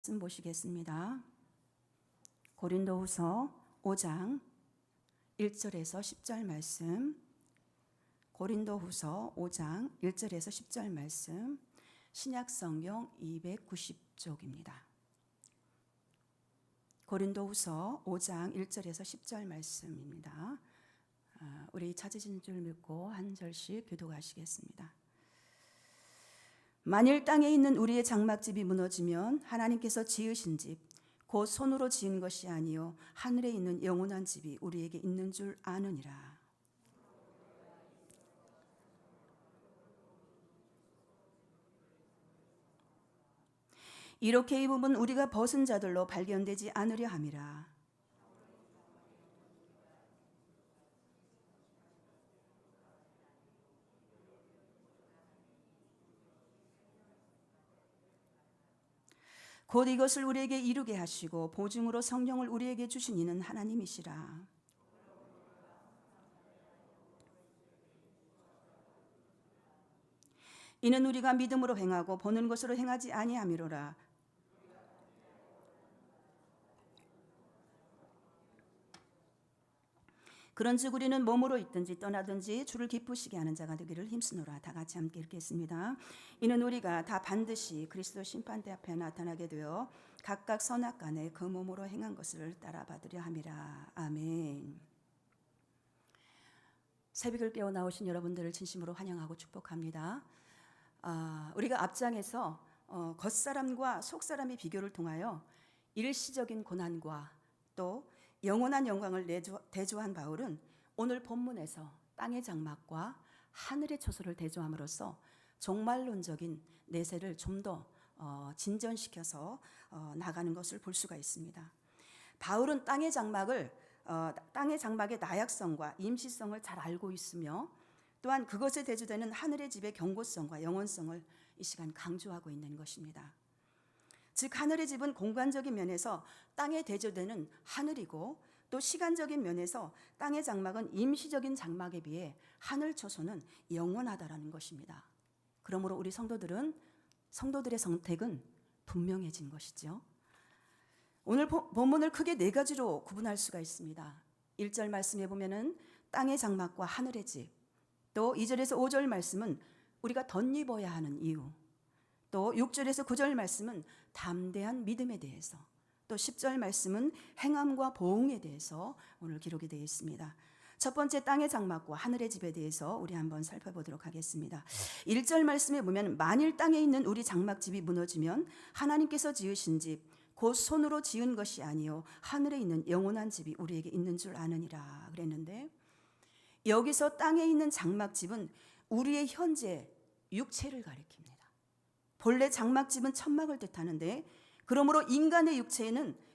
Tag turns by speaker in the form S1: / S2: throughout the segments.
S1: 말씀 보시겠습니다. 고린도후서 5장 1절에서 10절 말씀. 고린도후서 5장 1절에서 10절 말씀. 신약성경 290쪽입니다. 고린도후서 5장 1절에서 10절 말씀입니다. 우리 찾으신 줄 믿고 한 절씩 교독하시겠습니다. 만일 땅에 있는 우리의 장막집이 무너지면 하나님께서 지으신 집, 곧 손으로 지은 것이 아니요 하늘에 있는 영원한 집이 우리에게 있는 줄 아느니라. 이렇게 입으면 우리가 벗은 자들로 발견되지 않으려 함이라. 곧 이것을 우리에게 이루게 하시고 보증으로 성령을 우리에게 주신 이는 하나님이시라. 이는 우리가 믿음으로 행하고 보는 것으로 행하지 아니함이로라. 그런즉 우리는 몸으로 있든지 떠나든지 주를 기쁘시게 하는 자가 되기를 힘쓰노라. 다 같이 함께 읽겠습니다. 이는 우리가 다 반드시 그리스도 심판대 앞에 나타나게 되어 각각 선악간에 그 몸으로 행한 것을 따라받으려 함이라. 아멘. 새벽을 깨어 나오신 여러분들을 진심으로 환영하고 축복합니다. 우리가 앞장에서 겉사람과 속사람의 비교를 통하여 일시적인 고난과 또 영원한 영광을 대조한 바울은 오늘 본문에서 땅의 장막과 하늘의 초소를 대조함으로써 종말론적인 내세를 좀 더 진전시켜서 나가는 것을 볼 수가 있습니다. 바울은 땅의 장막의 나약성과 임시성을 잘 알고 있으며 또한 그것에 대조되는 하늘의 집의 경고성과 영원성을 이 시간 강조하고 있는 것입니다. 즉 하늘의 집은 공간적인 면에서 땅에 대조되는 하늘이고 또 시간적인 면에서 땅의 장막은 임시적인 장막에 비해 하늘 초소는 영원하다라는 것입니다. 그러므로 우리 성도들의 선택은 분명해진 것이죠. 오늘 본문을 크게 네 가지로 구분할 수가 있습니다. 1절 말씀에 보면은 땅의 장막과 하늘의 집, 또 2절에서 5절 말씀은 우리가 덧입어야 하는 이유, 또 6절에서 9절 말씀은 담대한 믿음에 대해서, 또 10절 말씀은 행함과 보응에 대해서 오늘 기록이 되어 있습니다. 첫 번째 땅의 장막과 하늘의 집에 대해서 우리 한번 살펴보도록 하겠습니다. 1절 말씀에 보면 만일 땅에 있는 우리 장막집이 무너지면 하나님께서 지으신 집, 곧 손으로 지은 것이 아니요 하늘에 있는 영원한 집이 우리에게 있는 줄 아느니라 그랬는데, 여기서 땅에 있는 장막집은 우리의 현재 육체를 가리킵니다. 본래 장막집은 천막을 뜻하는데, 그러므로 인간의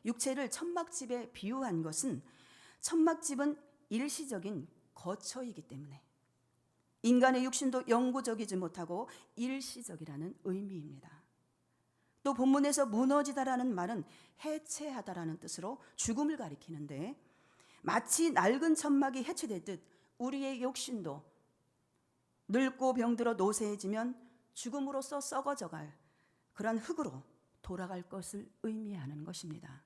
S1: 육체를 천막집에 비유한 것은 천막집은 일시적인 거처이기 때문에 인간의 육신도 영구적이지 못하고 일시적이라는 의미입니다. 또 본문에서 무너지다라는 말은 해체하다라는 뜻으로 죽음을 가리키는데, 마치 낡은 천막이 해체되듯 우리의 육신도 늙고 병들어 노쇠해지면 죽음으로써 썩어져갈 그런 흙으로 돌아갈 것을 의미하는 것입니다.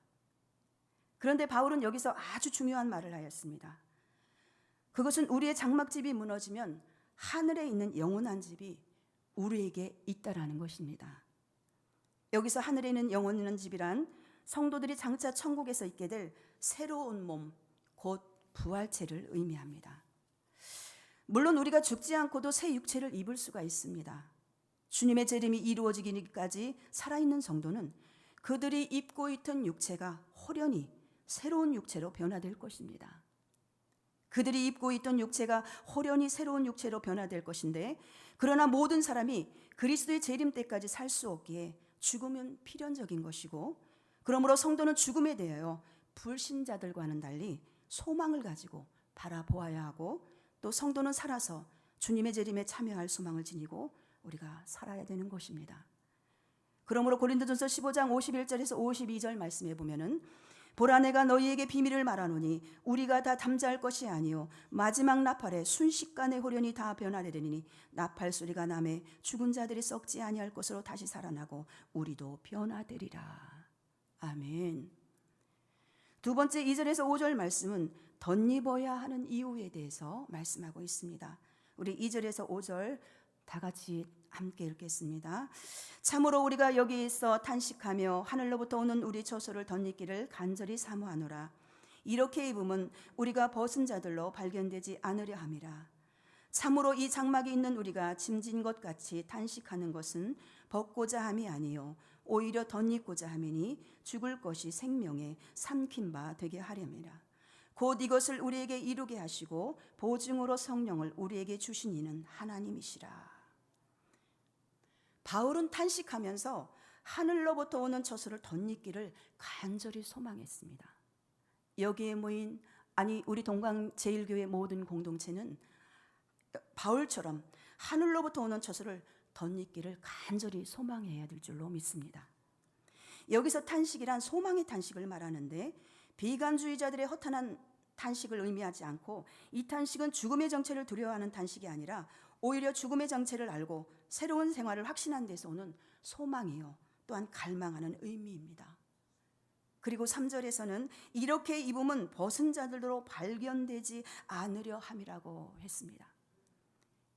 S1: 그런데 바울은 여기서 아주 중요한 말을 하였습니다. 그것은 우리의 장막집이 무너지면 하늘에 있는 영원한 집이 우리에게 있다라는 것입니다. 여기서 하늘에 있는 영원한 집이란 성도들이 장차 천국에서 있게 될 새로운 몸, 곧 부활체를 의미합니다. 물론 우리가 죽지 않고도 새 육체를 입을 수가 있습니다. 주님의 재림이 이루어지기까지 살아있는 성도는 그들이 입고 있던 육체가 호련히 새로운 육체로 변화될 것입니다. 그들이 입고 있던 육체가 호련히 새로운 육체로 변화될 것인데, 그러나 모든 사람이 그리스도의 재림 때까지 살 수 없기에 죽음은 필연적인 것이고, 그러므로 성도는 죽음에 대하여 불신자들과는 달리 소망을 가지고 바라보아야 하고, 또 성도는 살아서 주님의 재림에 참여할 소망을 지니고 우리가 살아야 되는 것입니다. 그러므로 고린도전서 15장 51절에서 52절 말씀에 보면은 보라 내가 너희에게 비밀을 말하노니 우리가 다 잠잘 것이 아니요 마지막 나팔에 순식간에 호련히 다 변화되리니 나팔 소리가 나매 죽은 자들이 썩지 아니할 것으로 다시 살아나고 우리도 변화되리라. 아멘. 두 번째 2절에서 5절 말씀은 덧입어야 하는 이유에 대해서 말씀하고 있습니다. 우리 2절에서 5절 다 같이 함께 읽겠습니다. 참으로 우리가 여기 있어 탄식하며 하늘로부터 오는 우리 처소를 덧입기를 간절히 사모하노라. 이렇게 입으면 우리가 벗은 자들로 발견되지 않으려 함이라. 참으로 이 장막이 있는 우리가 짐진 것 같이 탄식하는 것은 벗고자 함이 아니요 오히려 덧입고자 함이니 죽을 것이 생명에 삼킨 바 되게 하렵니다. 곧 이것을 우리에게 이루게 하시고 보증으로 성령을 우리에게 주신 이는 하나님이시라. 바울은 탄식하면서 하늘로부터 오는 처소를 덧입기를 간절히 소망했습니다. 여기에 모인 우리 동강 제1교회 모든 공동체는 바울처럼 하늘로부터 오는 처소를 덧입기를 간절히 소망해야 될 줄로 믿습니다. 여기서 탄식이란 소망의 탄식을 말하는데 비관주의자들의 허탄한 탄식을 의미하지 않고 이 탄식은 죽음의 정체를 두려워하는 탄식이 아니라 오히려 죽음의 정체를 알고 새로운 생활을 확신한 데서 오는 소망이요 또한 갈망하는 의미입니다. 그리고 3절에서는 이렇게 입으면 벗은 자들로 발견되지 않으려 함이라고 했습니다.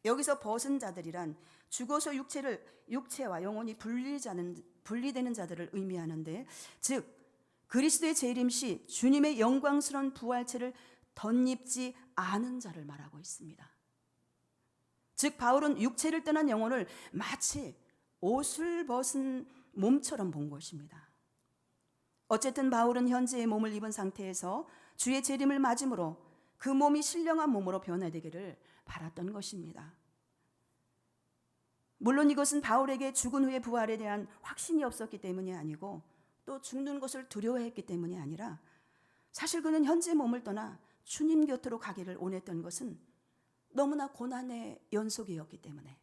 S1: 여기서 벗은 자들이란 죽어서 육체와 영혼이 분리되는 자들을 의미하는데, 즉 그리스도의 재림 시 주님의 영광스러운 부활체를 덧입지 않은 자를 말하고 있습니다. 즉 바울은 육체를 떠난 영혼을 마치 옷을 벗은 몸처럼 본 것입니다. 어쨌든 바울은 현재의 몸을 입은 상태에서 주의 재림을 맞음으로 그 몸이 신령한 몸으로 변화되기를 바랐던 것입니다. 물론 이것은 바울에게 죽은 후의 부활에 대한 확신이 없었기 때문이 아니고 또 죽는 것을 두려워했기 때문이 아니라 사실 그는 현재 몸을 떠나 주님 곁으로 가기를 원했던 것은 너무나 고난의 연속이었기 때문에,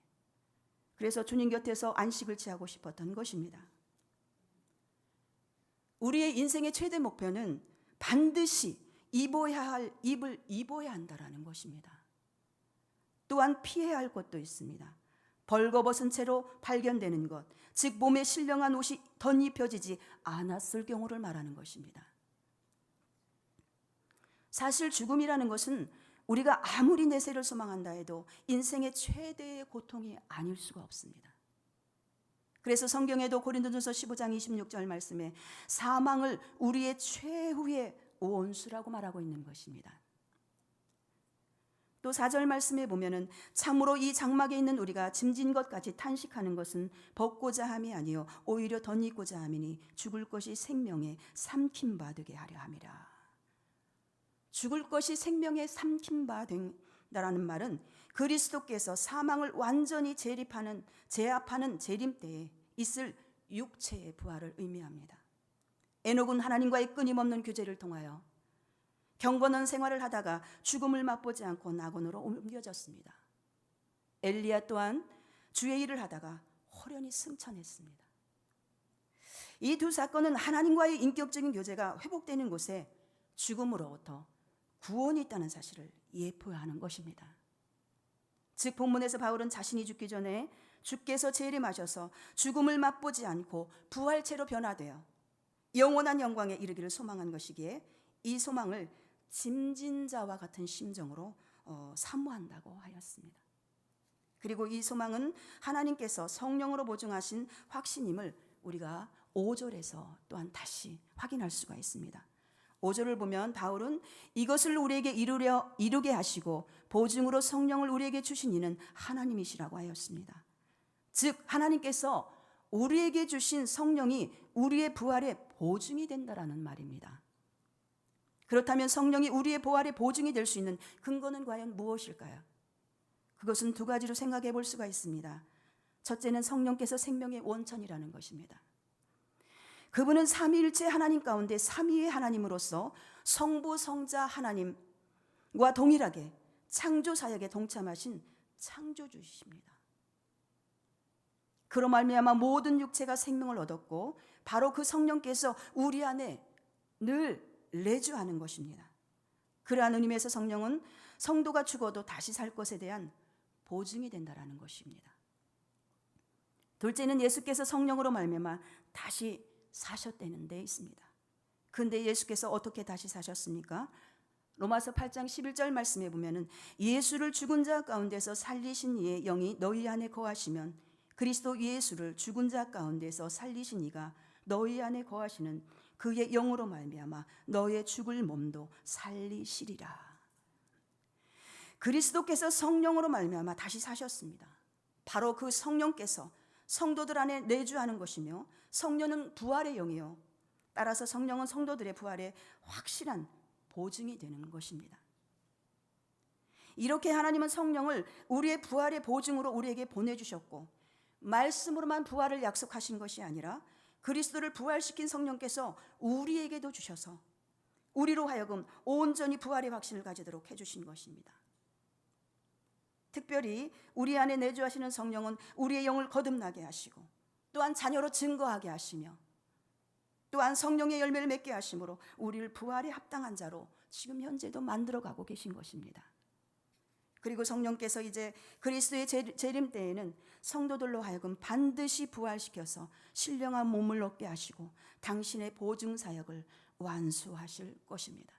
S1: 그래서 주님 곁에서 안식을 취하고 싶었던 것입니다. 우리의 인생의 최대 목표는 반드시 입어야 할 입을 입어야 한다라는 것입니다. 또한 피해야 할 것도 있습니다. 벌거벗은 채로 발견되는 것, 즉 몸에 신령한 옷이 덧입혀지지 않았을 경우를 말하는 것입니다. 사실 죽음이라는 것은 우리가 아무리 내세를 소망한다 해도 인생의 최대의 고통이 아닐 수가 없습니다. 그래서 성경에도 고린도전서 15장 26절 말씀에 사망을 우리의 최후의 원수라고 말하고 있는 것입니다. 또 4절 말씀에 보면은 참으로 이 장막에 있는 우리가 짐진 것까지 탄식하는 것은 벗고자 함이 아니요 오히려 덧입고자 함이니 죽을 것이 생명에 삼킨 바 되게 하려 함이라. 죽을 것이 생명에 삼킨 바 된다라는 말은 그리스도께서 사망을 완전히 제압하는 재림 때에 있을 육체의 부활을 의미합니다. 에녹은 하나님과의 끊임없는 교제를 통하여 경건한 생활을 하다가 죽음을 맛보지 않고 낙원으로 옮겨졌습니다. 엘리야 또한 주의 일을 하다가 호련히 승천했습니다. 이 두 사건은 하나님과의 인격적인 교제가 회복되는 곳에 죽음으로부터 구원이 있다는 사실을 예표하는 것입니다. 즉 본문에서 바울은 자신이 죽기 전에 주께서 재림하셔서 죽음을 맛보지 않고 부활체로 변화되어 영원한 영광에 이르기를 소망한 것이기에 이 소망을 짐진 자와 같은 심정으로 사모한다고 하였습니다. 그리고 이 소망은 하나님께서 성령으로 보증하신 확신임을 우리가 5절에서 또한 다시 확인할 수가 있습니다. 5절을 보면 바울은 이것을 우리에게 이루게 하시고 보증으로 성령을 우리에게 주신 이는 하나님이시라고 하였습니다. 즉 하나님께서 우리에게 주신 성령이 우리의 부활의 보증이 된다라는 말입니다. 그렇다면 성령이 우리의 부활의 보증이 될 수 있는 근거는 과연 무엇일까요? 그것은 두 가지로 생각해 볼 수가 있습니다. 첫째는 성령께서 생명의 원천이라는 것입니다. 그분은 삼위일체 하나님 가운데 삼위의 하나님으로서 성부 성자 하나님과 동일하게 창조 사역에 동참하신 창조주이십니다. 그로 말미암아 모든 육체가 생명을 얻었고 바로 그 성령께서 우리 안에 늘 내주하는 것입니다. 그러한 의미에서 성령은 성도가 죽어도 다시 살 것에 대한 보증이 된다라는 것입니다. 둘째는 예수께서 성령으로 말미암아 다시 사셨다는 데 있습니다. 근데 예수께서 어떻게 다시 사셨습니까? 로마서 8장 11절 말씀에 보면은 예수를 죽은 자 가운데서 살리신 이의 영이 너희 안에 거하시면 그리스도 예수를 죽은 자 가운데서 살리신 이가 너희 안에 거하시는 그의 영으로 말미암아 너의 죽을 몸도 살리시리라. 그리스도께서 성령으로 말미암아 다시 사셨습니다. 바로 그 성령께서 성도들 안에 내주하는 것이며 성령은 부활의 영이요, 따라서 성령은 성도들의 부활의 확실한 보증이 되는 것입니다. 이렇게 하나님은 성령을 우리의 부활의 보증으로 우리에게 보내주셨고, 말씀으로만 부활을 약속하신 것이 아니라 그리스도를 부활시킨 성령께서 우리에게도 주셔서 우리로 하여금 온전히 부활의 확신을 가지도록 해주신 것입니다. 특별히 우리 안에 내주하시는 성령은 우리의 영을 거듭나게 하시고 또한 자녀로 증거하게 하시며 또한 성령의 열매를 맺게 하심으로 우리를 부활에 합당한 자로 지금 현재도 만들어가고 계신 것입니다. 그리고 성령께서 이제 그리스도의 재림 때에는 성도들로 하여금 반드시 부활시켜서 신령한 몸을 얻게 하시고 당신의 보증 사역을 완수하실 것입니다.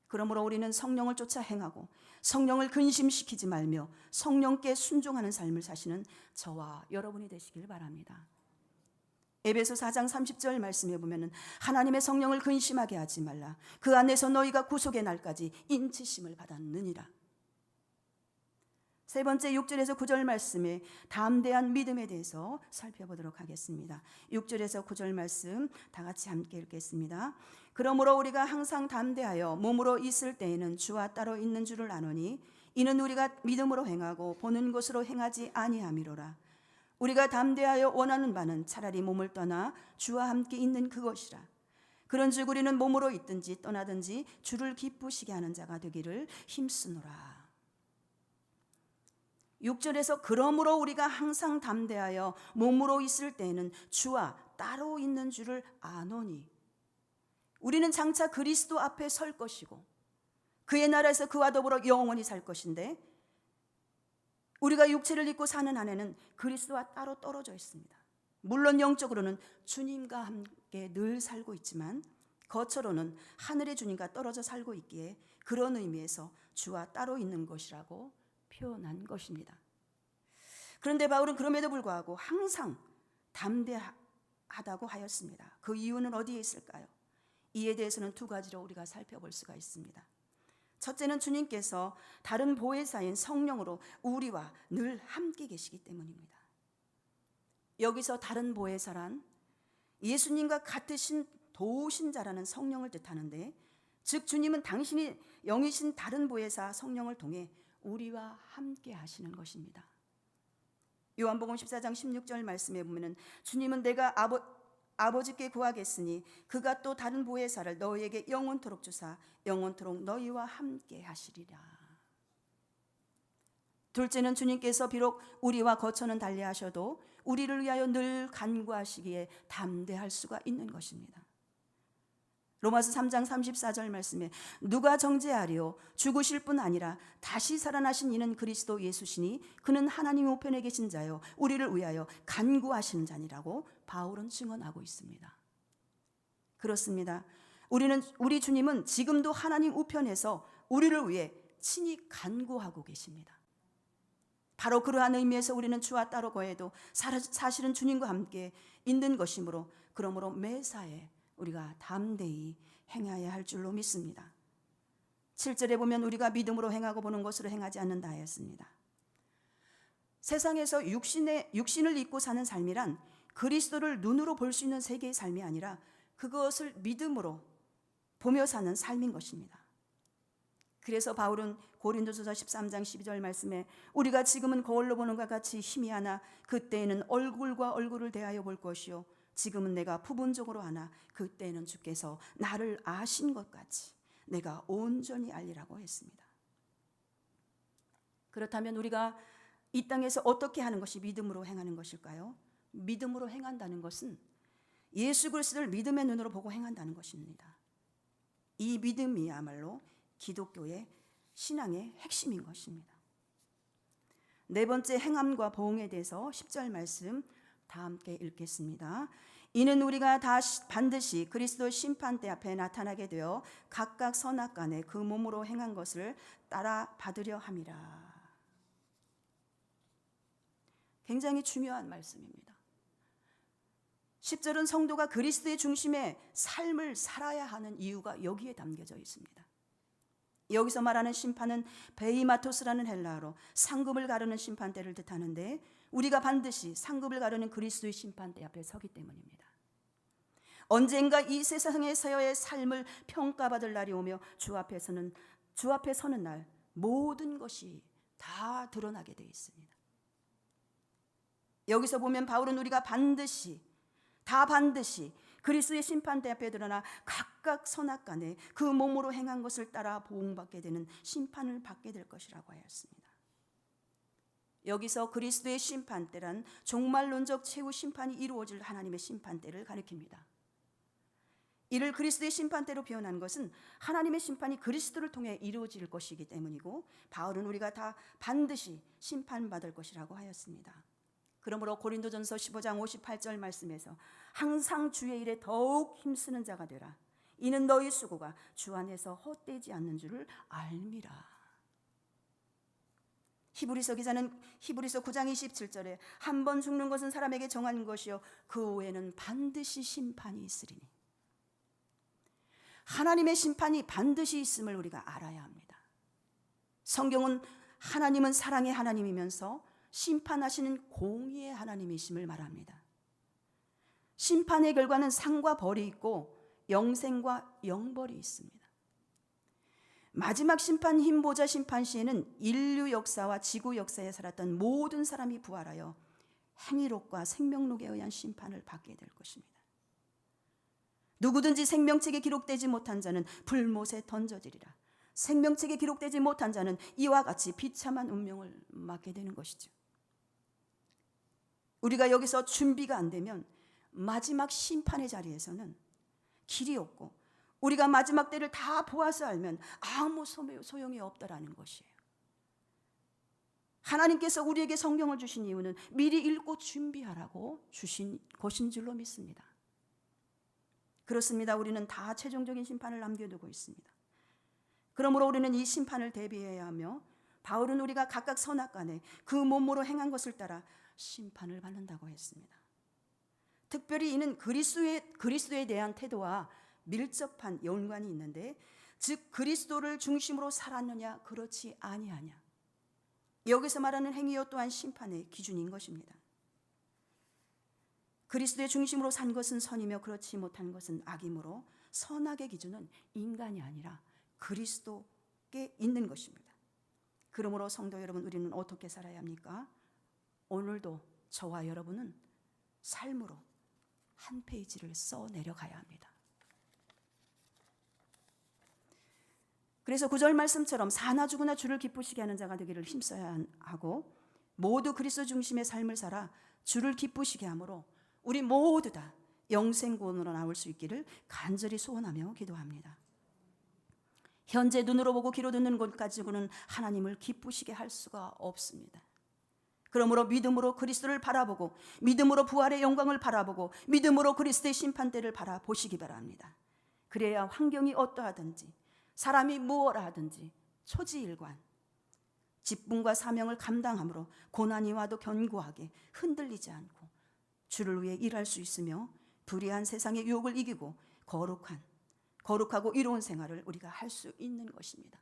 S1: 그러므로 우리는 성령을 쫓아 행하고 성령을 근심시키지 말며 성령께 순종하는 삶을 사시는 저와 여러분이 되시길 바랍니다. 에베소 4장 30절 말씀에 보면은 하나님의 성령을 근심하게 하지 말라. 그 안에서 너희가 구속의 날까지 인치심을 받았느니라. 세 번째 6절에서 9절 말씀에 담대한 믿음에 대해서 살펴보도록 하겠습니다. 6절에서 9절 말씀 다 같이 함께 읽겠습니다. 그러므로 우리가 항상 담대하여 몸으로 있을 때에는 주와 따로 있는 줄을 아노니 이는 우리가 믿음으로 행하고 보는 것으로 행하지 아니함이로라. 우리가 담대하여 원하는 바는 차라리 몸을 떠나 주와 함께 있는 그것이라. 그런즉 우리는 몸으로 있든지 떠나든지 주를 기쁘시게 하는 자가 되기를 힘쓰노라. 6절에서 그러므로 우리가 항상 담대하여 몸으로 있을 때에는 주와 따로 있는 줄을 아노니, 우리는 장차 그리스도 앞에 설 것이고 그의 나라에서 그와 더불어 영원히 살 것인데, 우리가 육체를 입고 사는 한에는 그리스도와 따로 떨어져 있습니다. 물론 영적으로는 주님과 함께 늘 살고 있지만 겉으로는 하늘의 주님과 떨어져 살고 있기에 그런 의미에서 주와 따로 있는 것이라고 표현한 것입니다. 그런데 바울은 그럼에도 불구하고 항상 담대하다고 하였습니다. 그 이유는 어디에 있을까요? 이에 대해서는 두 가지로 우리가 살펴볼 수가 있습니다. 첫째는 주님께서 다른 보혜사인 성령으로 우리와 늘 함께 계시기 때문입니다. 여기서 다른 보혜사란 예수님과 같으신 도우신 자라는 성령을 뜻하는데, 즉 주님은 당신이 영이신 다른 보혜사 성령을 통해 우리와 함께 하시는 것입니다. 요한복음 14장 16절 말씀에 보면은 주님은 내가 아버지께 구하겠으니 그가 또 다른 보혜사를 너희에게 영원토록 주사 영원토록 너희와 함께 하시리라. 둘째는 주님께서 비록 우리와 거처는 달리하셔도 우리를 위하여 늘 간구하시기에 담대할 수가 있는 것입니다. 로마서 3장 34절 말씀에 누가 정죄하리요? 죽으실 뿐 아니라 다시 살아나신 이는 그리스도 예수시니 그는 하나님 우편에 계신 자요 우리를 위하여 간구하시는 자니라고 바울은 증언하고 있습니다. 그렇습니다. 우리 주님은 지금도 하나님 우편에서 우리를 위해 친히 간구하고 계십니다. 바로 그러한 의미에서 우리는 주와 따로 거해도 사실은 주님과 함께 있는 것이므로, 그러므로 매사에 우리가 담대히 행해야 할 줄로 믿습니다. 7절에 보면 우리가 믿음으로 행하고 보는 것으로 행하지 않는다 하였습니다. 세상에서 육신을 입고 사는 삶이란 그리스도를 눈으로 볼 수 있는 세계의 삶이 아니라 그것을 믿음으로 보며 사는 삶인 것입니다. 그래서 바울은 고린도전서 13장 12절 말씀에 우리가 지금은 거울로 보는 것 같이 희미하나 그때에는 얼굴과 얼굴을 대하여 볼 것이요 지금은 내가 부분적으로 하나 그때에는 주께서 나를 아신 것 같이 내가 온전히 알리라고 했습니다. 그렇다면 우리가 이 땅에서 어떻게 하는 것이 믿음으로 행하는 것일까요? 믿음으로 행한다는 것은 예수 그리스도를 믿음의 눈으로 보고 행한다는 것입니다. 이 믿음이야말로 기독교의 신앙의 핵심인 것입니다. 네 번째 행함과 보응에 대해서 10절 말씀 다 함께 읽겠습니다. 이는 우리가 다 반드시 그리스도 심판대 앞에 나타나게 되어 각각 선악간에 그 몸으로 행한 것을 따라 받으려 함이라. 굉장히 중요한 말씀입니다. 10절은 성도가 그리스도의 중심의 삶을 살아야 하는 이유가 여기에 담겨져 있습니다. 여기서 말하는 심판은 베이마토스라는 헬라어로 상급을 가르는 심판대를 뜻하는데, 우리가 반드시 상급을 가르는 그리스도의 심판대 앞에 서기 때문입니다. 언젠가 이 세상에서의 삶을 평가받을 날이 오며 주 앞에 서는 날 모든 것이 다 드러나게 되어 있습니다. 여기서 보면 바울은 우리가 반드시 그리스도의 심판대 앞에 드러나 각각 선악간에 그 몸으로 행한 것을 따라 보응받게 되는 심판을 받게 될 것이라고 하였습니다. 여기서 그리스도의 심판대란 종말론적 최후 심판이 이루어질 하나님의 심판대를 가리킵니다. 이를 그리스도의 심판대로 표현한 것은 하나님의 심판이 그리스도를 통해 이루어질 것이기 때문이고, 바울은 우리가 다 반드시 심판받을 것이라고 하였습니다. 그러므로 고린도전서 15장 58절 말씀에서 항상 주의 일에 더욱 힘쓰는 자가 되라. 이는 너희 수고가 주 안에서 헛되지 않는 줄을 알미라. 히브리서 기자는 히브리서 9장 27절에 한 번 죽는 것은 사람에게 정한 것이요 그 후에는 반드시 심판이 있으리니. 하나님의 심판이 반드시 있음을 우리가 알아야 합니다. 성경은 하나님은 사랑의 하나님이면서 심판하시는 공의의 하나님이심을 말합니다. 심판의 결과는 상과 벌이 있고 영생과 영벌이 있습니다. 마지막 심판 흰보자 심판 시에는 인류 역사와 지구 역사에 살았던 모든 사람이 부활하여 행위록과 생명록에 의한 심판을 받게 될 것입니다. 누구든지 생명책에 기록되지 못한 자는 불못에 던져지리라. 생명책에 기록되지 못한 자는 이와 같이 비참한 운명을 맞게 되는 것이죠. 우리가 여기서 준비가 안 되면 마지막 심판의 자리에서는 길이 없고, 우리가 마지막 때를 다 보아서 알면 아무 소용이 없다라는 것이에요. 하나님께서 우리에게 성경을 주신 이유는 미리 읽고 준비하라고 주신 것인 줄로 믿습니다. 그렇습니다. 우리는 다 최종적인 심판을 남겨두고 있습니다. 그러므로 우리는 이 심판을 대비해야 하며, 바울은 우리가 각각 선악간에 그 몸으로 행한 것을 따라 심판을 받는다고 했습니다. 특별히 이는 그리스도에 대한 태도와 밀접한 연관이 있는데, 즉 그리스도를 중심으로 살았느냐 그렇지 아니하냐, 여기서 말하는 행위요 또한 심판의 기준인 것입니다. 그리스도의 중심으로 산 것은 선이며 그렇지 못한 것은 악이므로 선악의 기준은 인간이 아니라 그리스도께 있는 것입니다. 그러므로 성도 여러분, 우리는 어떻게 살아야 합니까? 오늘도 저와 여러분은 삶으로 한 페이지를 써 내려가야 합니다. 그래서 9절 말씀처럼 사나 죽으나 주를 기쁘시게 하는 자가 되기를 힘써야 하고, 모두 그리스도 중심의 삶을 살아 주를 기쁘시게 함으로 우리 모두 다 영생구원으로 나올 수 있기를 간절히 소원하며 기도합니다. 현재 눈으로 보고 귀로 듣는 것 가지고는 하나님을 기쁘시게 할 수가 없습니다. 그러므로 믿음으로 그리스도를 바라보고, 믿음으로 부활의 영광을 바라보고, 믿음으로 그리스도의 심판대를 바라보시기 바랍니다. 그래야 환경이 어떠하든지, 사람이 무엇라 하든지 초지일관, 직분과 사명을 감당함으로 고난이 와도 견고하게 흔들리지 않고 주를 위해 일할 수 있으며, 불의한 세상의 유혹을 이기고 거룩하고 이로운 생활을 우리가 할 수 있는 것입니다.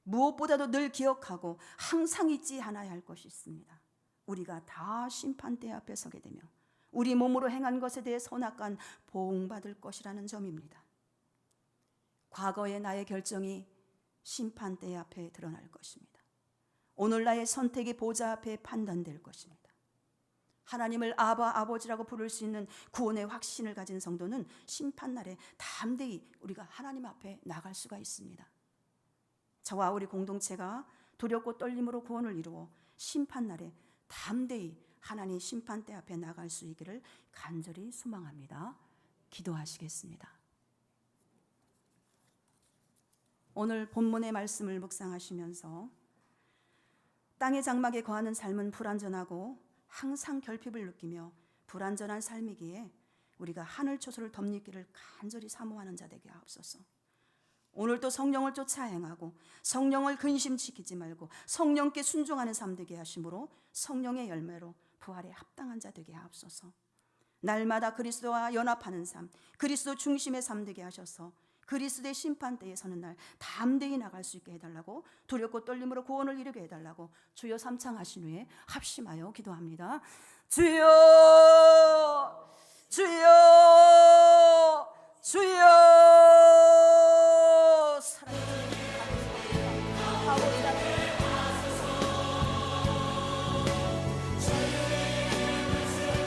S1: 무엇보다도 늘 기억하고 항상 잊지 않아야 할 것이 있습니다. 우리가 다 심판대 앞에 서게 되며 우리 몸으로 행한 것에 대해 선악간 보응받을 것이라는 점입니다. 과거의 나의 결정이 심판대 앞에 드러날 것입니다. 오늘 나의 선택이 보좌 앞에 판단될 것입니다. 하나님을 아버지라고 부를 수 있는 구원의 확신을 가진 성도는 심판날에 담대히 우리가 하나님 앞에 나갈 수가 있습니다. 저와 우리 공동체가 두렵고 떨림으로 구원을 이루어 심판날에 담대히 하나님 심판대 앞에 나갈 수 있기를 간절히 소망합니다. 기도하시겠습니다. 오늘 본문의 말씀을 묵상하시면서 땅의 장막에 거하는 삶은 불완전하고 항상 결핍을 느끼며 불완전한 삶이기에 우리가 하늘 초소를 덧입기를 간절히 사모하는 자 되게 하옵소서. 오늘도 성령을 쫓아 행하고 성령을 근심시키지 말고 성령께 순종하는 삶 되게 하심으로 성령의 열매로 부활에 합당한 자 되게 하옵소서. 날마다 그리스도와 연합하는 삶, 그리스도 중심의 삶 되게 하셔서 그리스도의 심판대에 서는 날 담대히 나갈 수 있게 해달라고, 두렵고 떨림으로 구원을 이루게 해달라고 주여 삼창하신 후에 합심하여 기도합니다. 주여, 주여,